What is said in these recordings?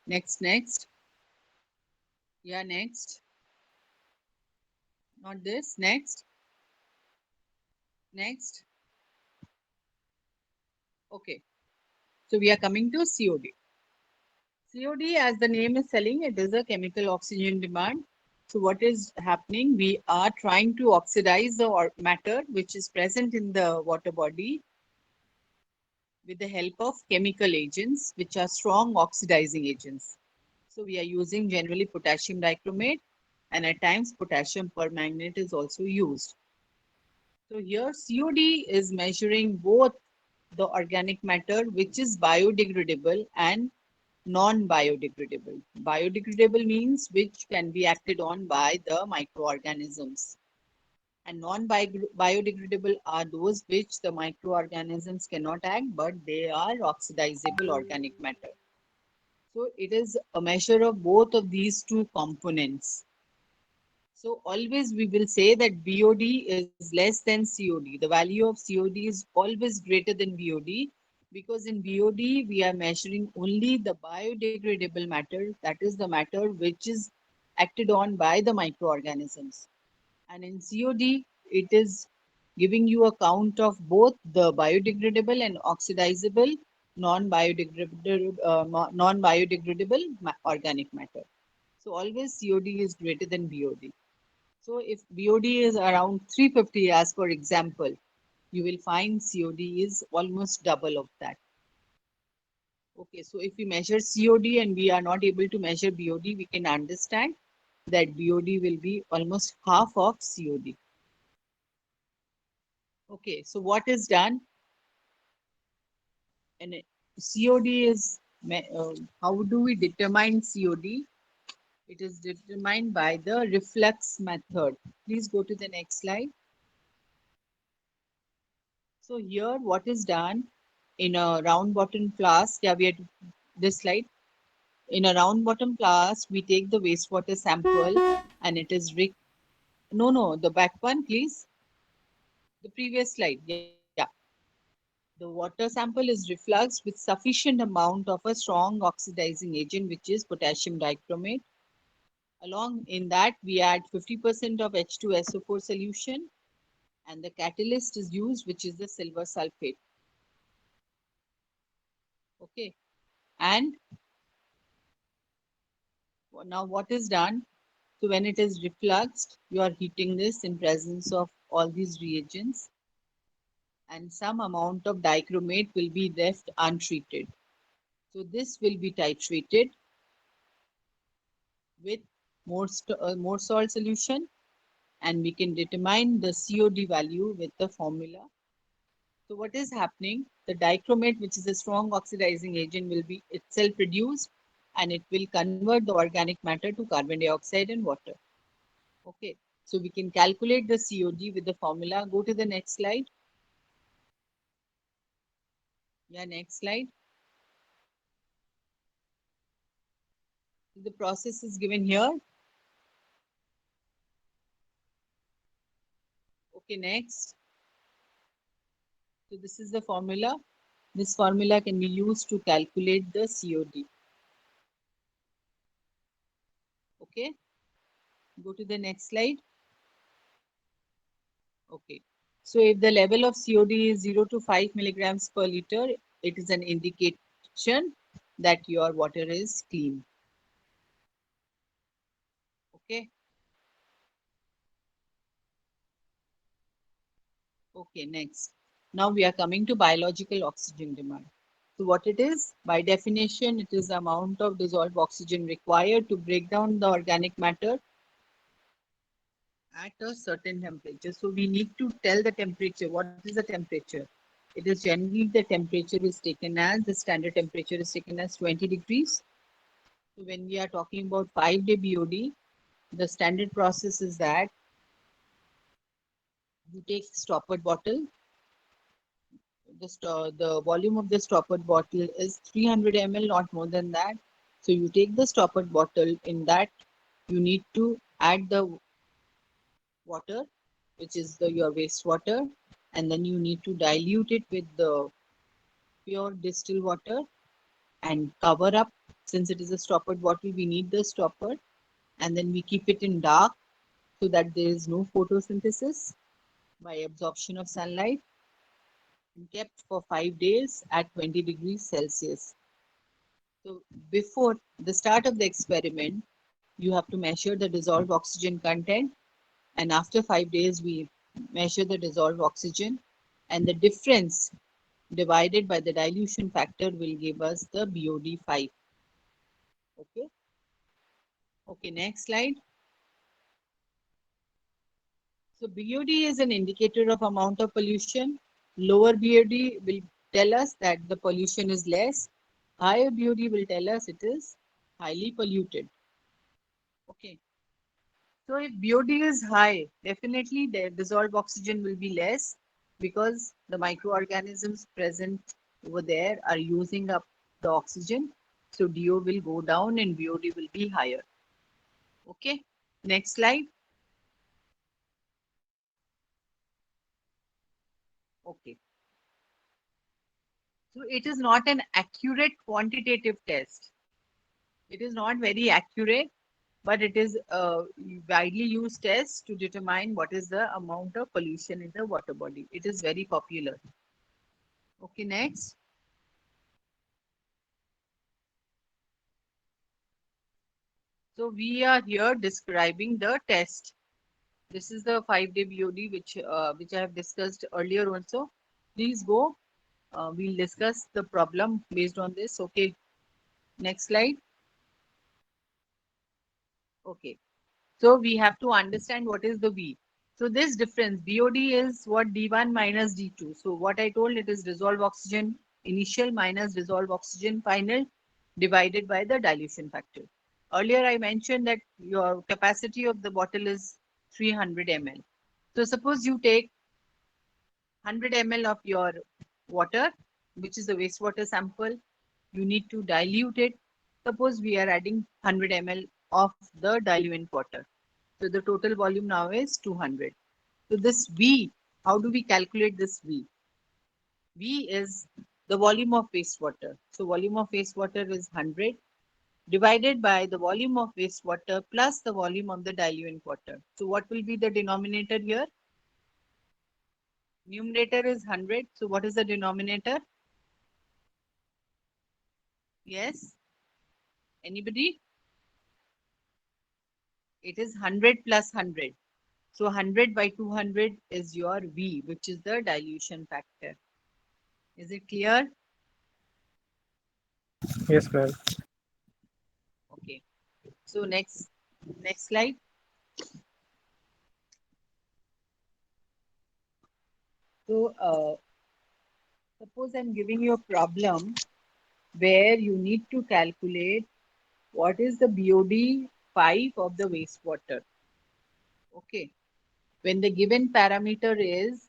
Next. Yeah, next. Not this. Next. Okay. So we are coming to COD. COD, as the name is telling, it is a chemical oxygen demand. So what is happening? We are trying to oxidize the matter which is present in the water body with the help of chemical agents, which are strong oxidizing agents. So we are using generally potassium dichromate, and at times potassium permanganate is also used. So here COD is measuring both the organic matter which is biodegradable and non-biodegradable. Biodegradable means which can be acted on by the microorganisms. And non-biodegradable are those which the microorganisms cannot act, but they are oxidizable organic matter. So it is a measure of both of these two components. So always we will say that BOD is less than COD. The value of COD is always greater than BOD, because in BOD we are measuring only the biodegradable matter, that is the matter which is acted on by the microorganisms. And in COD, it is giving you a count of both the biodegradable and oxidizable non-biodegradable organic matter. So always COD is greater than BOD. So if BOD is around 350 as per example, you will find COD is almost double of that. Okay, so if we measure COD and we are not able to measure BOD, we can understand that BOD will be almost half of COD. Okay, so what is done? And COD is, how do we determine COD? It is determined by the reflux method. Please go to the next slide. So here what is done in a round bottom flask, yeah, we had this slide. In a round bottom flask, we take the wastewater sample and it is no, the back one, please. The previous slide, yeah. The water sample is refluxed with sufficient amount of a strong oxidizing agent, which is potassium dichromate. Along in that, we add 50% of H2SO4 solution, and the catalyst is used, which is the silver sulfate. Okay, and now what is done? So when it is refluxed, you are heating this in presence of all these reagents, and some amount of dichromate will be left untreated. So this will be titrated with more salt solution, and we can determine the COD value with the formula. So what is happening? The dichromate, which is a strong oxidizing agent, will be itself reduced, and it will convert the organic matter to carbon dioxide and water. Okay, so we can calculate the COD with the formula. Go to the next slide. Yeah, next slide. The process is given here. Okay, next. So this is the formula. This formula can be used to calculate the COD. Okay, go to the next slide. Okay, so if the level of COD is 0 to 5 milligrams per liter, it is an indication that your water is clean. Okay. Okay, next. Now we are coming to biological oxygen demand. So what it is? By definition, it is the amount of dissolved oxygen required to break down the organic matter at a certain temperature. So we need to tell the temperature. What is the temperature? It is generally the temperature is taken as, the standard temperature is taken as 20 degrees. So when we are talking about 5-day BOD, the standard process is that you take stoppered bottle. The volume of the stoppered bottle is 300 ml, not more than that. So you take the stoppered bottle, in that you need to add the water, which is your wastewater, and then you need to dilute it with the pure distilled water and cover up Since it is a stoppered bottle, we need the stopper, and then we keep it in dark so that there is no photosynthesis by absorption of sunlight, and kept for 5 days at 20 degrees Celsius. So before the start of the experiment, you have to measure the dissolved oxygen content, and after 5 days, we measure the dissolved oxygen, and the difference divided by the dilution factor will give us the BOD5. Okay. Okay, next slide. So BOD is an indicator of amount of pollution. Lower BOD will tell us that the pollution is less. Higher BOD will tell us it is highly polluted. Okay. So if BOD is high, definitely the dissolved oxygen will be less because the microorganisms present over there are using up the oxygen. So DO will go down and BOD will be higher. Okay. Next slide. Okay. So it is not an accurate quantitative test. It is not very accurate, but it is a widely used test to determine what is the amount of pollution in the water body. It is very popular. Okay, next. So we are here describing the test. This is the 5-day BOD which I have discussed earlier also. Please go. We'll discuss the problem based on this. Okay, next slide. Okay. So we have to understand what is the V. So this difference, BOD is what D1 minus D2. So what I told, it is dissolved oxygen initial minus dissolved oxygen final divided by the dilution factor. Earlier I mentioned that your capacity of the bottle is 300 ml. So suppose you take 100 ml of your water, which is a wastewater sample. You need to dilute it. Suppose we are adding 100 ml of the diluent water. So the total volume now is 200. So this V, how do we calculate this V? V is the volume of wastewater. So volume of wastewater is 100 divided by the volume of wastewater plus the volume of the diluent water. So what will be the denominator here? Numerator is 100. So what is the denominator? Yes? Anybody? It is 100 plus 100. So 100 by 200 is your V, which is the dilution factor. Is it clear? Yes, ma'am. Okay. So next slide. So suppose I'm giving you a problem where you need to calculate what is the BOD 5 of the wastewater. Okay. When the given parameter is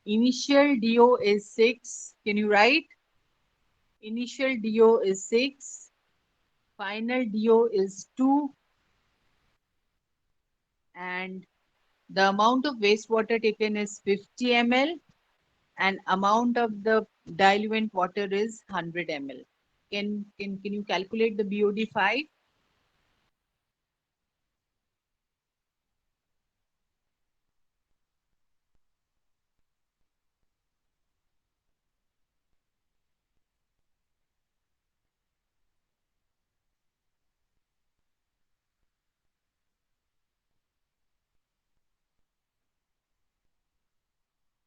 initial DO is 6. Can you write? Initial DO is 6. Final DO is 2. And the amount of wastewater taken is 50 ml and amount of the diluent water is 100 ml. Can you calculate the BOD 5?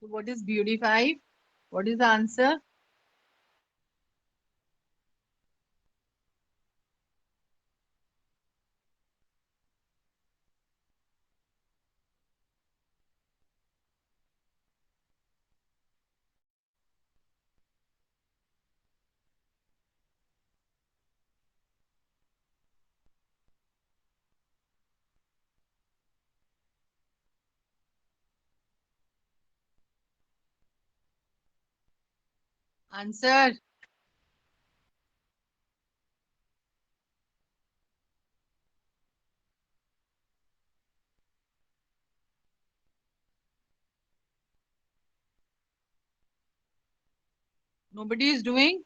So what is BOD 5? What is the answer? Answer. Nobody is doing?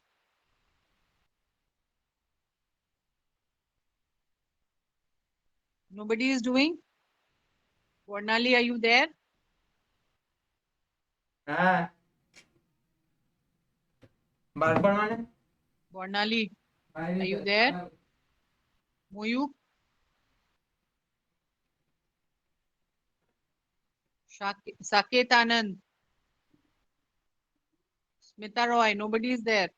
Nobody is doing? Varnali, are you there? হ্যাঁ বারবার মানে Varnali, are you there? Moyuk, Saket Anand, Smita Roy, nobody is there.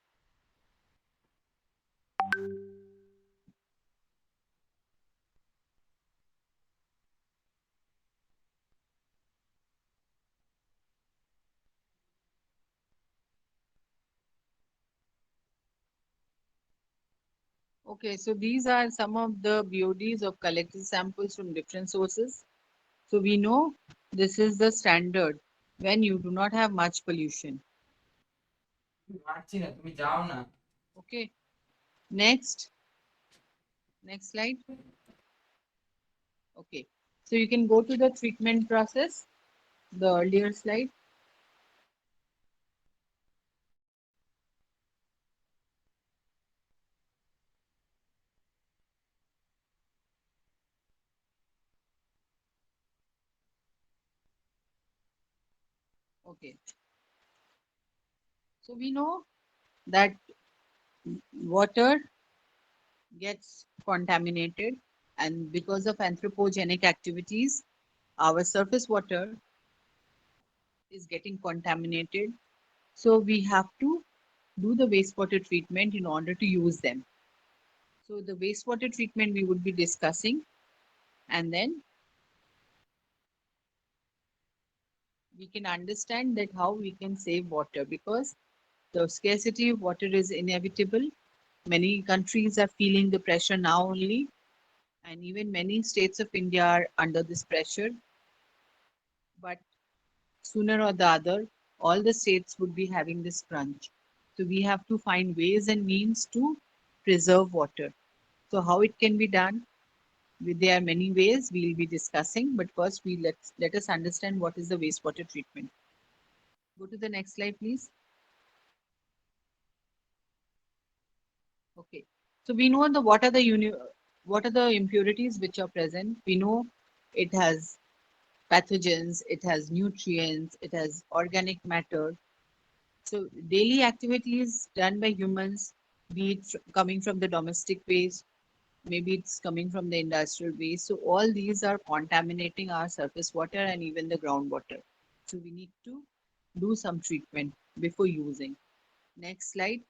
Okay, so these are some of the BODs of collected samples from different sources. So we know this is the standard when you do not have much pollution. মারছি না তুমি যাও না Okay, next slide. Okay, so you can go to the treatment process, the earlier slide. Okay, so we know that water gets contaminated, and because of anthropogenic activities, our surface water is getting contaminated. So we have to do the wastewater treatment in order to use them. So the wastewater treatment we would be discussing, and then we can understand that how we can save water, because the scarcity of water is inevitable. Many countries are feeling the pressure now only, and even many states of India are under this pressure. But sooner or the other, all the states would be having this crunch. So we have to find ways and means to preserve water. So how it can be done? There are many ways we'll be discussing, but first let us understand what is the wastewater treatment. Go to the next slide, please. Okay. So we know the what are the impurities which are present. We know it has pathogens, it has nutrients, it has organic matter. So daily activities done by humans, be it coming from the domestic waste, maybe it's coming from the industrial waste. So all these are contaminating our surface water and even the groundwater. So we need to do some treatment before using. Next slide.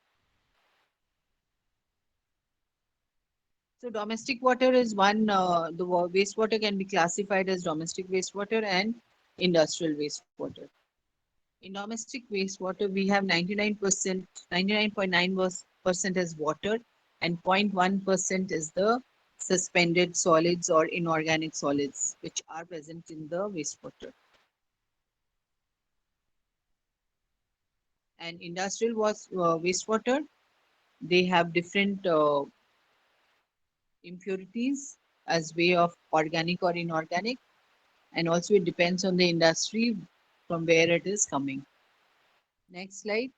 So domestic water is one, the wastewater can be classified as domestic wastewater and industrial wastewater. In domestic wastewater, we have 99%, 99.9% as water, and 0.1% is the suspended solids or inorganic solids which are present in the wastewater. And industrial wastewater, they have different impurities as way of organic or inorganic, and also it depends on the industry from where it is coming. Next slide.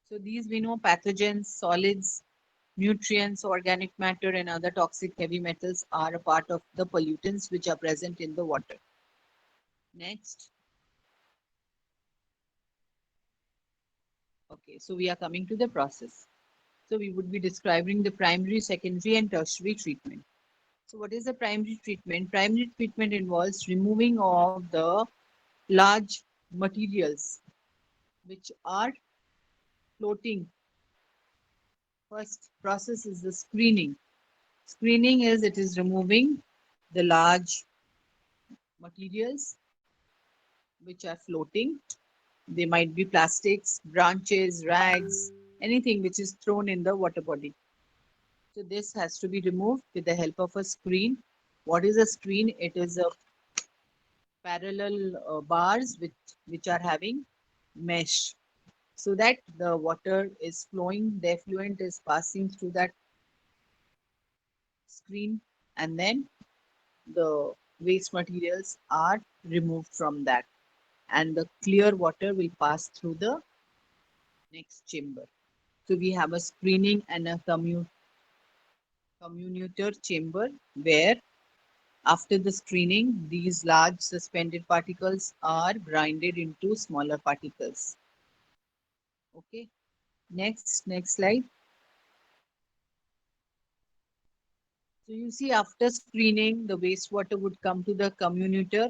So these we know pathogens, solids, nutrients, organic matter, and other toxic heavy metals are a part of the pollutants which are present in the water. Next. Okay, so we are coming to the process. So we would be describing the primary, secondary, and tertiary treatment. So what is the primary treatment? Primary treatment involves removing of the large materials which are floating. First process is the screening. Screening is it is removing the large materials which are floating. They might be plastics, branches, rags, anything which is thrown in the water body. So this has to be removed with the help of a screen. What is a screen? It is a parallel bars which are having mesh, so that the water is flowing, the effluent is passing through that screen, and then the waste materials are removed from that, and the clear water will pass through the next chamber. So we have a screening and a communicator chamber where after the screening, these large suspended particles are grinded into smaller particles. Okay, next slide. So you see after screening, the wastewater would come to the communicator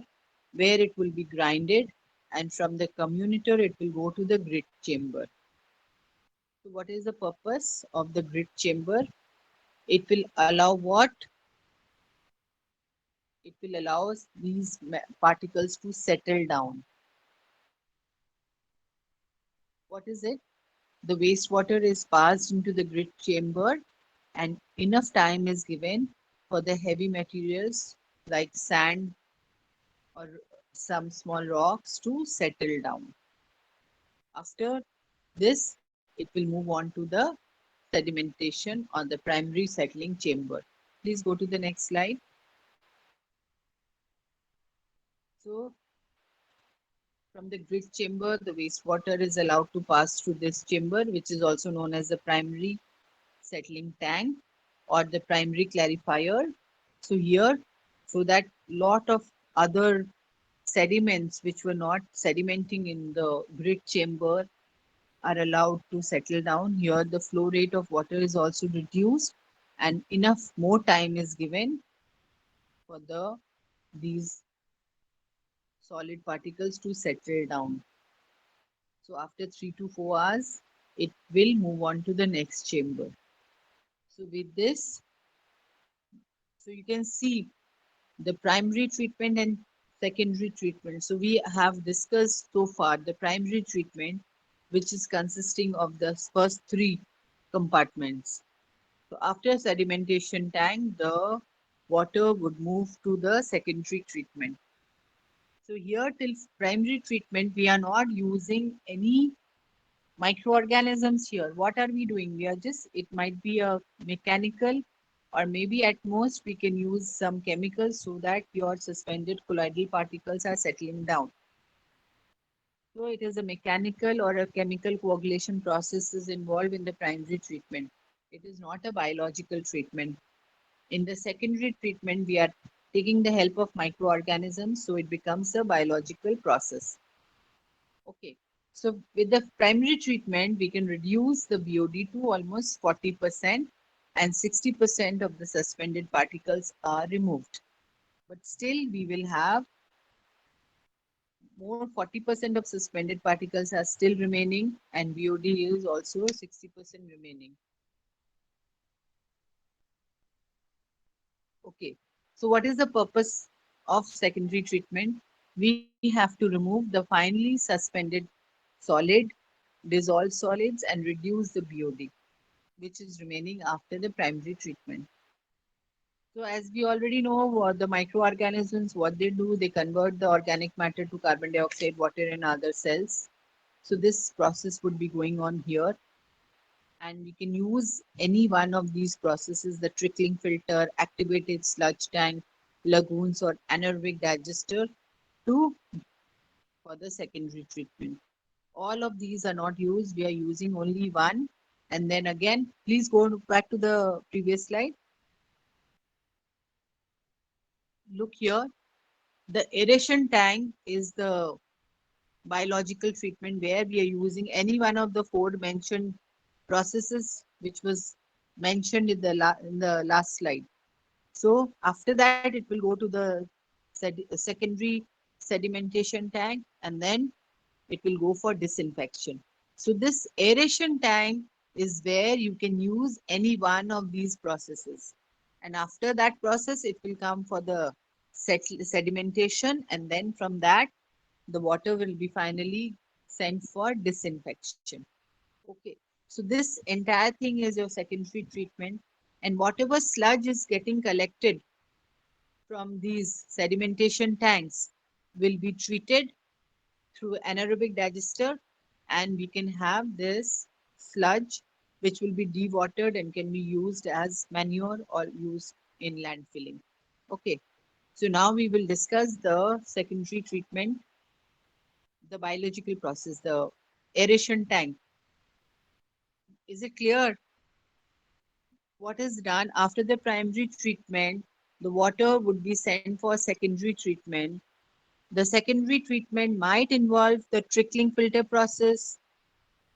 where it will be grinded, and from the communicator it will go to the grit chamber. So what is the purpose of the grit chamber? It will allow what? It will allow us these particles to settle down. What is it? The wastewater is passed into the grit chamber and enough time is given for the heavy materials like sand or some small rocks to settle down. After this, it will move on to the sedimentation or the primary settling chamber. Please go to the next slide. So from the grit chamber, the wastewater is allowed to pass through this chamber, which is also known as the primary settling tank or the primary clarifier. So here, so that lot of other sediments which were not sedimenting in the grit chamber are allowed to settle down. Here, the flow rate of water is also reduced, and enough more time is given for these solid particles to settle down. So after 3 to 4 hours, it will move on to the next chamber. So with this, so you can see the primary treatment and secondary treatment. So we have discussed so far the primary treatment, which is consisting of the first three compartments. So after sedimentation tank, the water would move to the secondary treatment. So here till primary treatment, we are not using any microorganisms here. What are we doing? We are just, it might be a mechanical or maybe at most we can use some chemicals so that your suspended colloidal particles are settling down. So it is a mechanical or a chemical coagulation process is involved in the primary treatment. It is not a biological treatment. In the secondary treatment, we are taking the help of microorganisms, so it becomes a biological process. Okay. So with the primary treatment, we can reduce the BOD to almost 40% and 60% of the suspended particles are removed. But still, we will have more 40% of suspended particles are still remaining and BOD is also 60% remaining. Okay. So what is the purpose of secondary treatment? We have to remove the finely suspended solid, dissolved solids and reduce the BOD, which is remaining after the primary treatment. So as we already know, what the microorganisms, what they do, they convert the organic matter to carbon dioxide, water and other cells. So this process would be going on here. And we can use any one of these processes, the trickling filter, activated sludge tank, lagoons or anaerobic digester to for the secondary treatment. All of these are not used. We are using only one. And then again, please go back to the previous slide. Look here. The aeration tank is the biological treatment where we are using any one of the four mentioned processes which was mentioned in in the last slide. So after that, it will go to the secondary sedimentation tank and then it will go for disinfection. So this aeration tank is where you can use any one of these processes. And after that process, it will come for the sedimentation and then from that, the water will be finally sent for disinfection. Okay. So this entire thing is your secondary treatment and whatever sludge is getting collected from these sedimentation tanks will be treated through anaerobic digester and we can have this sludge which will be dewatered and can be used as manure or used in landfilling. Okay, so now we will discuss the secondary treatment, the biological process, the aeration tank. Is it clear? What is done after the primary treatment? The water would be sent for secondary treatment. The secondary treatment might involve the trickling filter process.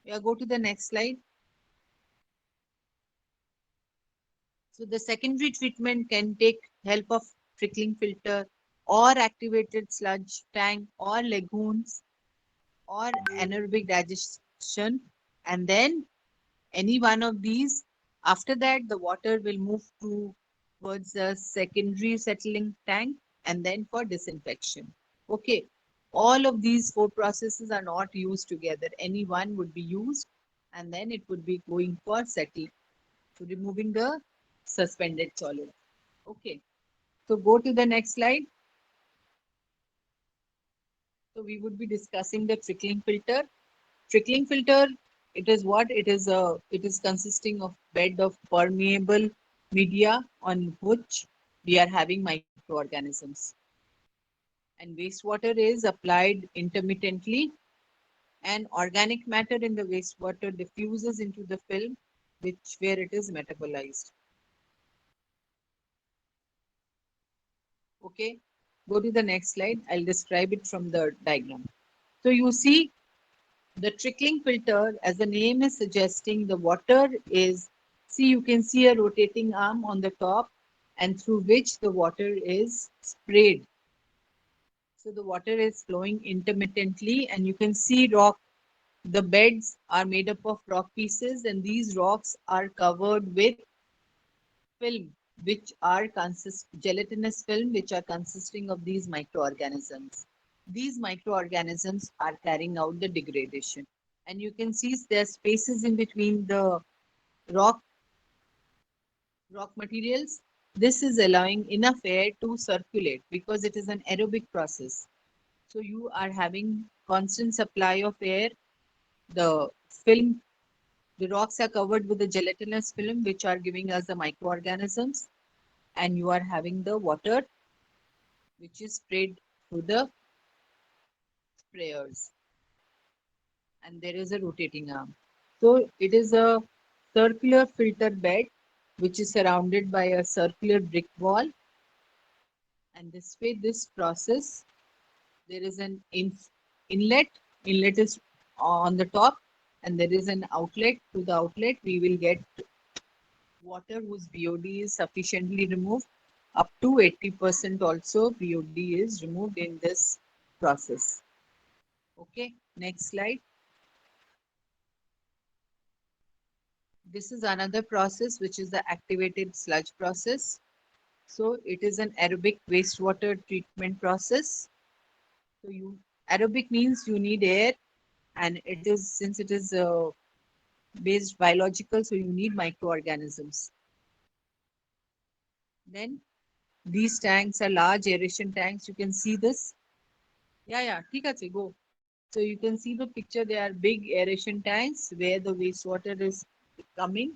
Yeah, go to the next slide. So the secondary treatment can take help of trickling filter or activated sludge tank or lagoons or anaerobic digestion, and then any one of these. After that, the water will move towards the secondary settling tank and then for disinfection. Okay. All of these four processes are not used together. Any one would be used and then it would be going for settling. So removing the suspended solid. Okay. So go to the next slide. So we would be discussing the trickling filter. Trickling filter, it is what? It is consisting of bed of permeable media on which we are having microorganisms. And wastewater is applied intermittently, and organic matter in the wastewater diffuses into the film, which where it is metabolized. Okay, go to the next slide. I'll describe it from the diagram. So you see the trickling filter, as the name is suggesting, the water is, see, you can see a rotating arm on the top and through which the water is sprayed. So the water is flowing intermittently and you can see rock. The beds are made up of rock pieces and these rocks are covered with film, which are gelatinous film, which are consisting of these microorganisms. These microorganisms are carrying out the degradation. And you can see there are spaces in between the rock rock materials. This is allowing enough air to circulate because it is an aerobic process. So you are having constant supply of air. The film, the rocks are covered with the gelatinous film, which are giving us the microorganisms, and you are having the water, which is sprayed through the sprayers, and there is a rotating arm. So it is a circular filter bed, which is surrounded by a circular brick wall, and this way, this process, there is an inlet. Inlet is on the top, and there is an outlet. To the outlet, we will get water whose BOD is sufficiently removed. Up to 80% also BOD is removed in this process. Okay, next slide. This is another process which is the activated sludge process. So it is an aerobic wastewater treatment process. So you aerobic means you need air, and it is since it is based biological, so you need microorganisms. Then these tanks are large aeration tanks. You can see this. Yeah, ठीक আছে, go. So you can see the picture. They are big aeration tanks where the wastewater is coming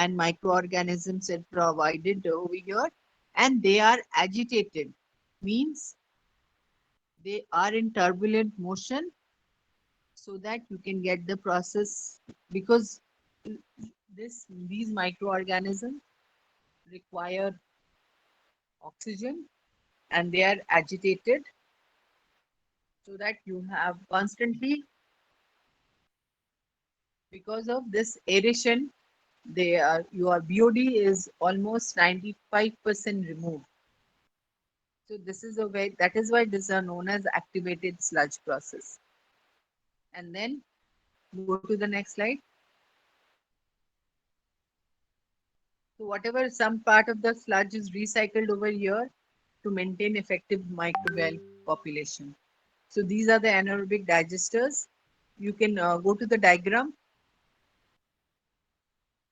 and microorganisms are provided over here, and they are agitated. Means they are in turbulent motion so that you can get the process because these microorganisms require oxygen and they are agitated so that you have constantly because of this aeration they are your BOD is almost 95% removed. So this is a way that is why these are known as activated sludge process. And then go to the next slide. So whatever some part of the sludge is recycled over here to maintain effective microbial population. So these are the anaerobic digesters. You can go to the diagram.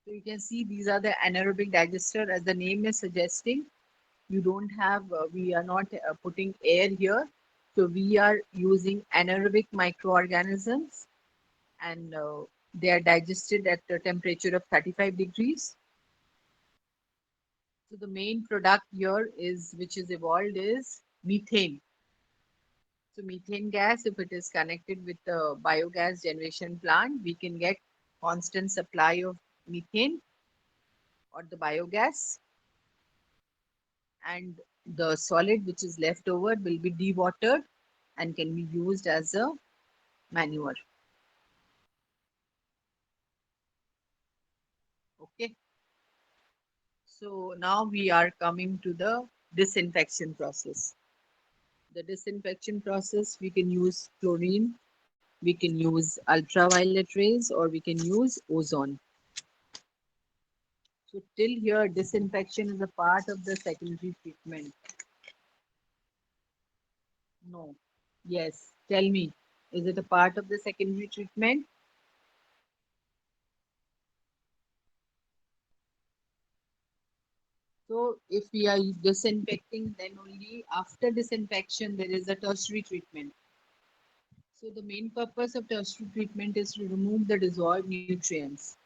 So you can see these are the anaerobic digester as the name is suggesting. You don't have, we are not putting air here. So we are using anaerobic microorganisms and they are digested at a temperature of 35 degrees. So the main product here is, which is evolved is methane. So methane gas, if it is connected with the biogas generation plant, we can get constant supply of methane or the biogas, and the solid which is left over will be dewatered and can be used as a manure. Okay. So now we are coming to the disinfection process. The disinfection process, we can use chlorine, we can use ultraviolet rays, or we can use ozone. So till here, disinfection is a part of the secondary treatment. No. Yes. Tell me, is it a part of the secondary treatment? So if we are disinfecting, then only after disinfection there is a tertiary treatment. So the main purpose of tertiary treatment is to remove the dissolved nutrients.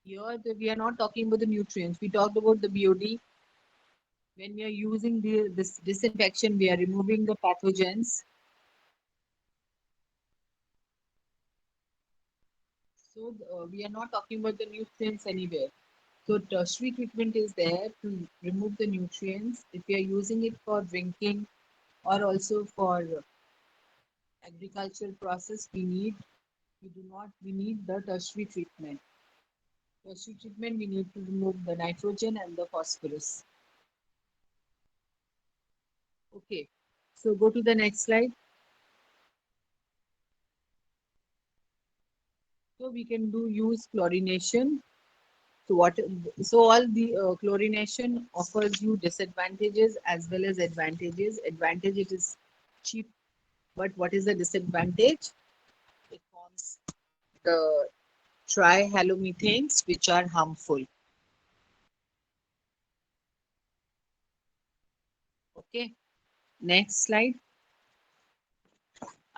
Here we are not talking about the nutrients. We talked about the BOD. When we are using this disinfection, we are removing the pathogens. So we are not talking about the nutrients anywhere. So tertiary treatment is there to remove the nutrients. If we are using it for drinking or also for agricultural process, we need the tertiary treatment. Tertiary treatment, we need to remove the nitrogen and the phosphorus. Okay, so go to the next slide. So we can use chlorination. So all the chlorination offers you disadvantages as well as advantages. Advantage, it is cheap, but what is the disadvantage? It forms the trihalomethanes, which are harmful. Okay, next slide.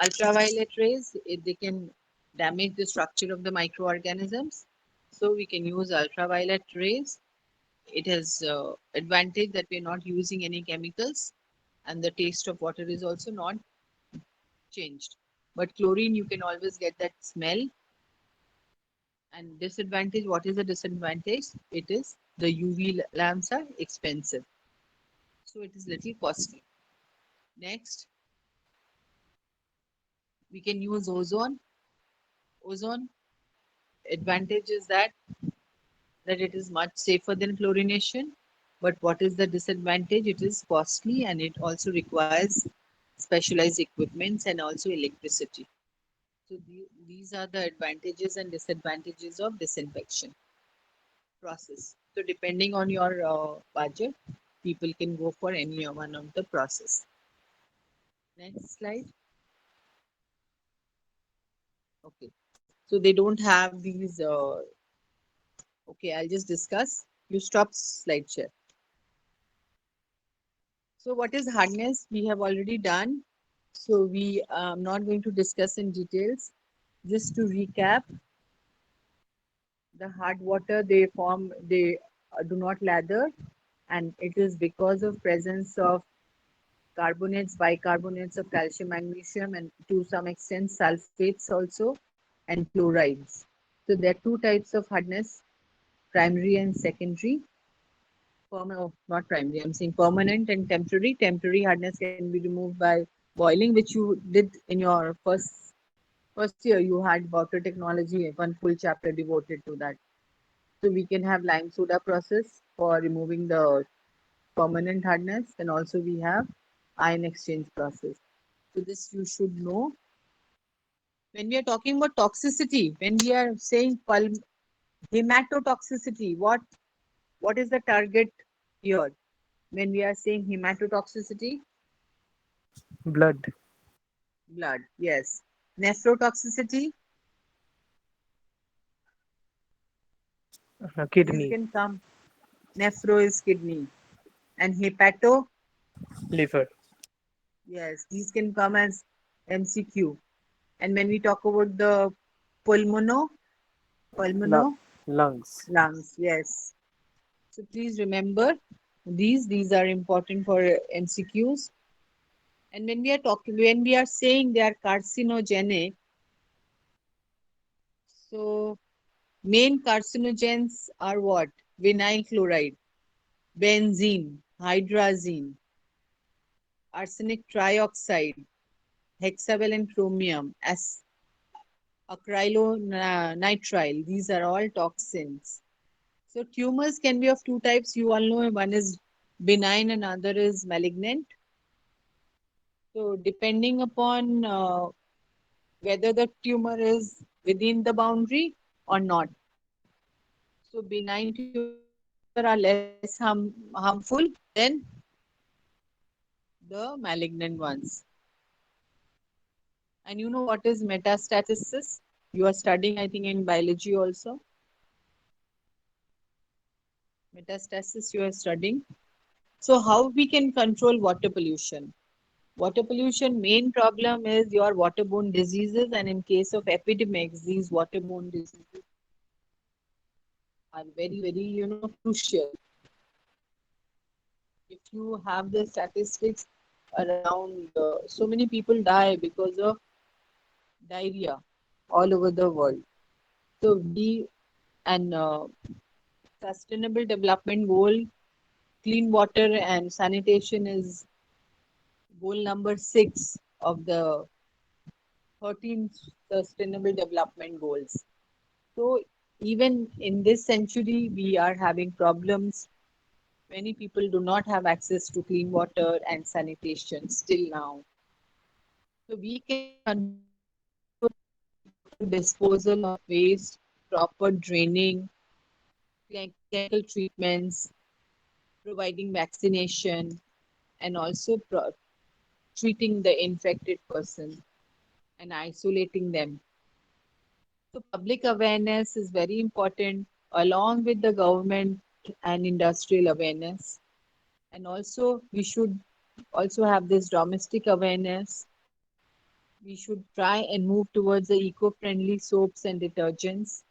Ultraviolet rays, they can damage the structure of the microorganisms. So we can use ultraviolet rays. It has advantage that we're not using any chemicals, and the taste of water is also not changed. But chlorine, you can always get that smell. And disadvantage, what is the disadvantage? It is the UV lamps are expensive. So it is little costly. Next, we can use ozone. Ozone advantage is that it is much safer than chlorination. But what is the disadvantage? It is costly and it also requires specialized equipments and also electricity. So these are the advantages and disadvantages of disinfection process. So depending on your budget, people can go for any one of the process. Next slide. Okay. So they don't have these. Okay, I'll just discuss. You stop slide share. So what is hardness? We have already done. So we are not going to discuss in details. Just to recap, the hard water they do not lather, and it is because of presence of carbonates, bicarbonates of calcium, magnesium, and to some extent sulfates also, and chlorides. So there are two types of hardness, primary and secondary. Not primary, I'm saying permanent and temporary. Temporary hardness can be removed by boiling, which you did in your first year. You had water technology, one full chapter devoted to that. So we can have lime soda process for removing the permanent hardness, and also we have ion exchange process. So this you should know. When we are talking about toxicity, when we are saying hematotoxicity, what is the target here? When we are saying hematotoxicity, Blood. blood, yes. Nephrotoxicity, these Kidney. can come. Nephro is kidney, and hepato, Liver. yes, these can come as MCQ. And when we talk about the pulmono, Lung. pulmono, Lungs. lungs, yes. So please remember these are important for MCQs. And when we are saying they are carcinogenic, so Main carcinogens are what? Vinyl chloride, benzene, hydrazine, arsenic trioxide, hexavalent chromium, acrylonitrile. These are all toxins. So tumors can be of two types. You all know one is benign and other is malignant. So depending upon whether the tumor is within the boundary or not. So benign tumors are less harmful than the malignant ones. And you know what is metastasis? You are studying, I think, in biology also. Metastasis you are studying. So how we can control water pollution? Water pollution main problem is your waterborne diseases, and in case of epidemics, these waterborne diseases are very, very, crucial. If you have the statistics around, so many people die because of diarrhea all over the world. So we and sustainable development goal, clean water and sanitation is goal number 6 of the 13 sustainable development goals. So even in this century, we are having problems. Many people do not have access to clean water and sanitation still now. So we can control proper disposal of waste, proper draining, chemical treatments, providing vaccination, and also treating the infected person and isolating them. So public awareness is very important along with the government and industrial awareness. And also we should also have this domestic awareness. We should try and move towards the eco-friendly soaps and detergents.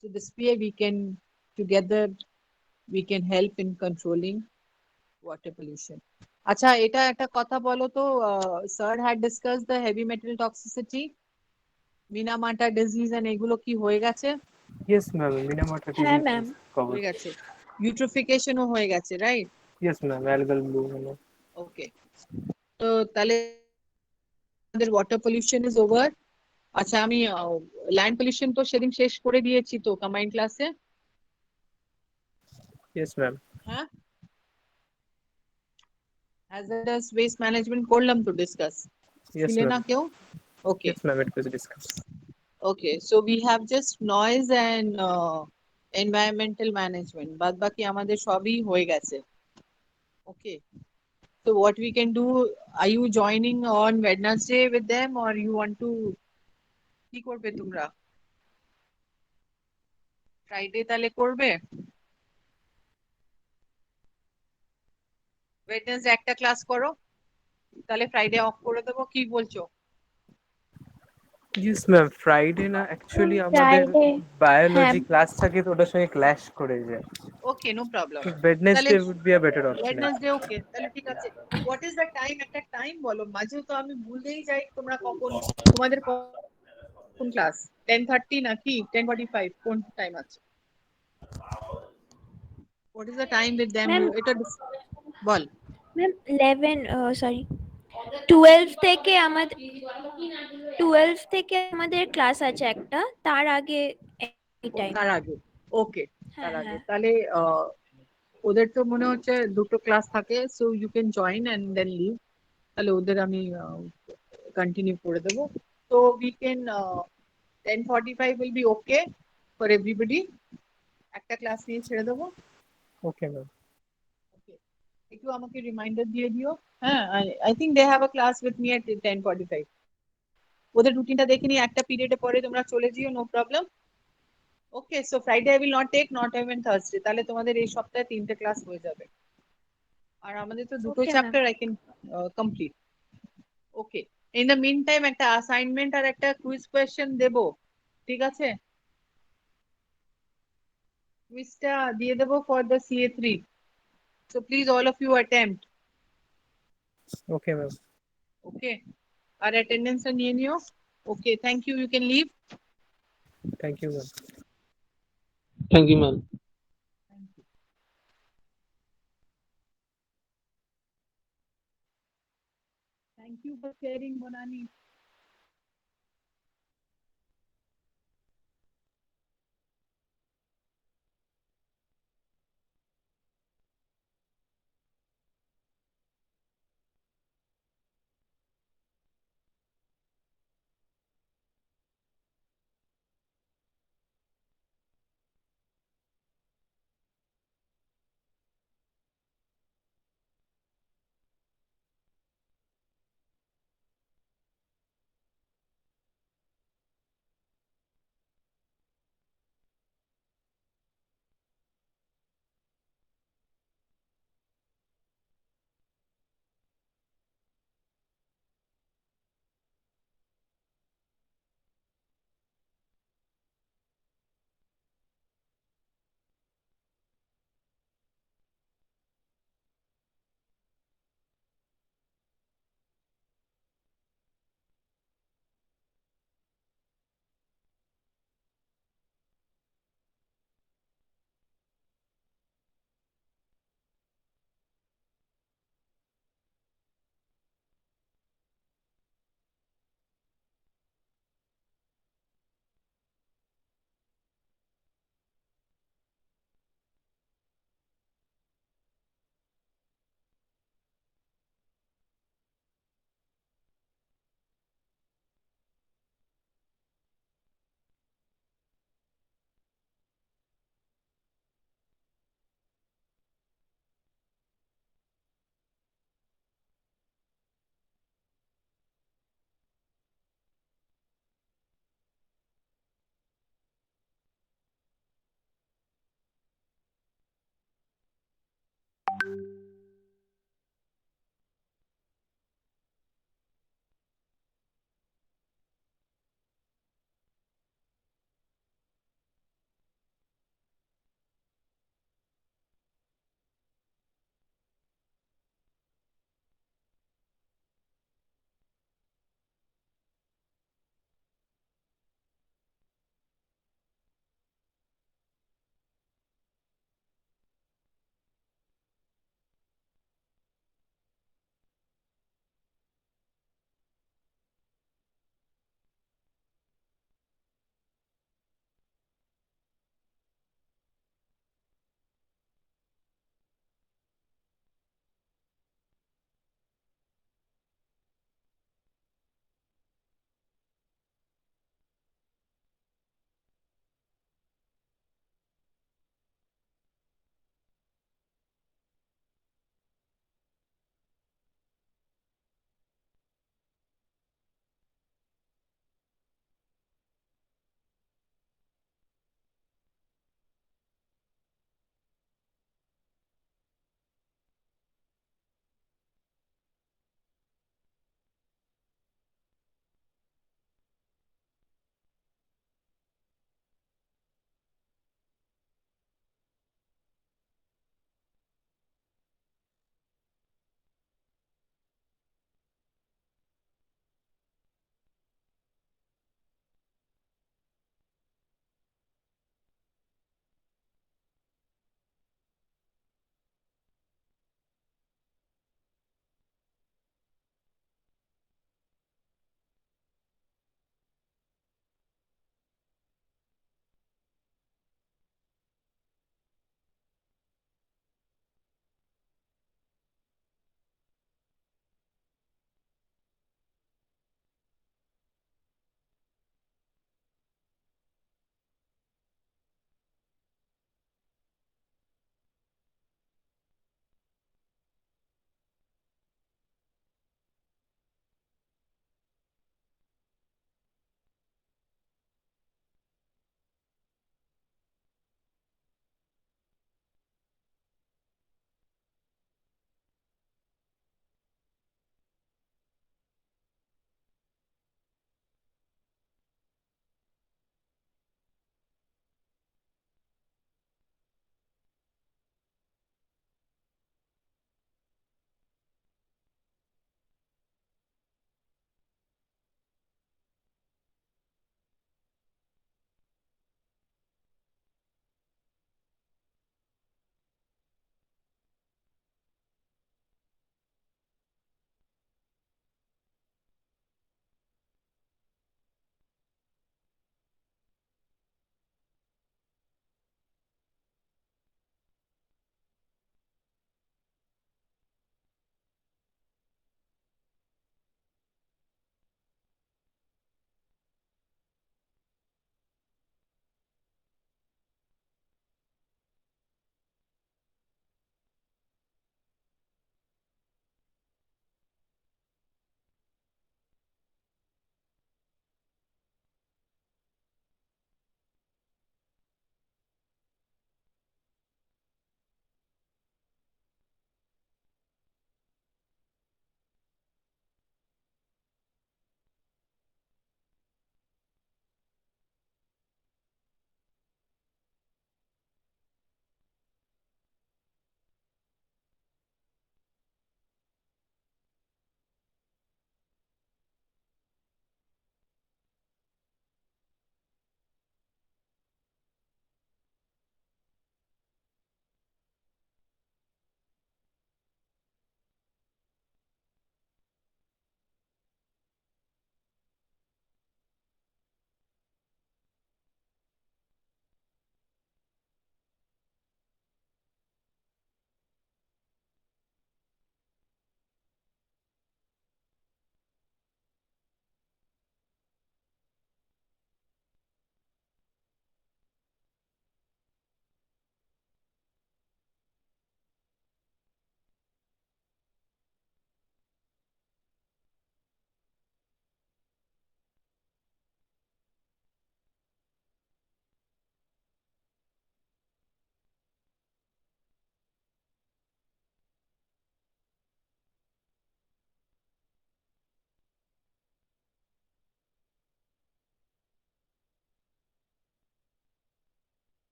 So this way we can together we can help in controlling water pollution. আচ্ছা এটা একটা কথা বলো তো sir had discussed the heavy metal toxicity, Minamata disease and এগুলো কি হয়ে গেছে? Yes, ma'am. Minamata হ্যাঁ disease ম্যাম is হয়ে covered. গেছে, ইউট্রোফিকেশনও হয়ে গেছে, right? Yes, ma'am. Algal bloom and all. Okay, তো তাহলে আমাদের ওয়াটার পলিউশন ইজ ওভার। আচ্ছা আমি ল্যান্ড পলিউশন তো সেদিন শেষ করে দিয়েছি তো কম্বাইন্ড ক্লাসে। Yes, ma'am. হ্যাঁ, হ্যাজার্ডাস ওয়েস্ট ম্যানেজমেন্ট করলাম তো ডিসকাস, Yes, ছিলে ma'am. না কেউ? ওকে, Yes, ma'am. It was discussed. okay, so we have just noise and environmental management, বাদ বাকি আমাদের সবই হয়ে গেছে। Okay, so what we can do, are you joining on Wednesday with them or you want to, কি করবে তোমরা? Friday তাহলে করবে? ওয়েডনেসডে একটা ক্লাস করো, তাহলে ফ্রাইডে অফ করে দেবো, কি বলছো? Yes, ma'am. Friday না actually আমাদের ফ্রাইডে হ্যাঁ biology class থাকে তো ওটার সঙ্গে clash করে যায়। Okay, no problem. So তাহলে Wednesday would be a better option. Wednesday okay, তাহলে ঠিক আছে। What is the time? একটা টাইম বলো, মাঝে তো আমি ভুলেই যাই তোমরা কখন, তোমাদের কোন ক্লাস? 10:30 নাকি 10:45? কোন টাইম আছে? What is the time with them? Ma'am এটা বল। ম্যাম 11 সরি 12 থেকে আমাদের 12 থেকে আমাদের ক্লাস আছে একটা, তার আগে টাইম। তার আগে, ওকে, হ্যাঁ তার আগে হ্যাঁ তাহলে ওদের তো মনে হচ্ছে দুটো ক্লাস থাকে, so you can join and then leave. তাহলে ওদের আমি কন্টিনিউ করে দেবো। তো we can 10:45 will be okay for everybody. একটা ক্লাস নিয়ে ছেড়ে দেবো। Okay, ma'am. ওকে, একটু আমাকে রিমাইন্ডার দিয়ে দিও। হ্যাঁ, I think they have a class with me at 10:45। ওদের রুটিনটা দেখে নিয়ে একটা পিরিয়ডে পরে তোমরা চলে যেও, no problem. Okay, so Friday I will not take, not even Thursday. তাহলে তোমাদের এই সপ্তাহে 3টে ক্লাস হয়ে যাবে, আর আমাদের তো দুটো okay ma'am chapter I can complete. Okay, in the meantime একটা অ্যাসাইনমেন্ট আর একটা কুইজ কোয়েশ্চেন দেবো, ঠিক আছে? কুইজটা দিয়ে দেবো for the CA3, so please all of you attempt. Okay, ma'am. Okay, Our attendance are near. Okay, thank you. You can leave. Thank you, ma'am. Thank you, ma'am. Thank you. Thank you for sharing, Bonani.